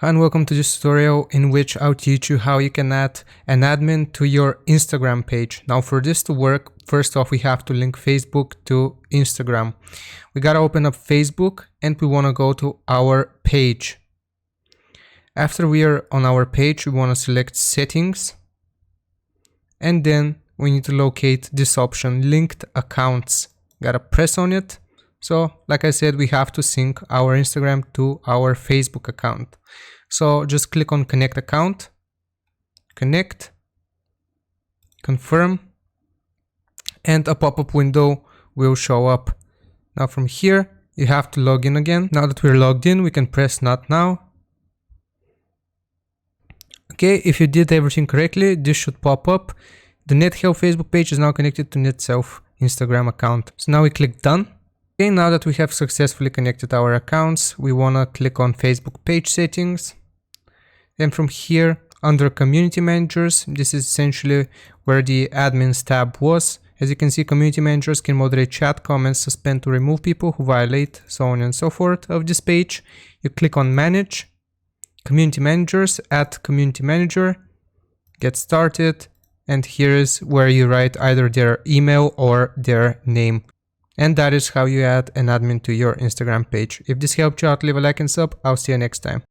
Hi and welcome to this tutorial in which I'll teach you how you can add an admin to your Instagram page. Now for this to work, first off we have to link Facebook to Instagram. We gotta open up Facebook and we wanna go to our page. After we are on our page, we wanna select settings and then we need to locate this option, linked accounts. Gotta press on it. So like I said, we have to sync our Instagram to our Facebook account. So just click on connect account, connect, confirm, and a pop-up window will show up. Now from here, you have to log in again. Now that we're logged in, we can press not now. Okay, if you did everything correctly, this should pop up. The NetHealth Facebook page is now connected to NetSelf Instagram account. So now we click done. Okay, now that we have successfully connected our accounts, we want to click on Facebook page settings. Then from here, under community managers, this is essentially where the admins tab was. As you can see, community managers can moderate chat, comments, suspend to remove people who violate, so on and so forth of this page. You click on manage, community managers, add community manager, get started, and here is where you write either their email or their name. And that is how you add an admin to your Instagram page. If this helped you out, leave a like and sub. I'll see you next time.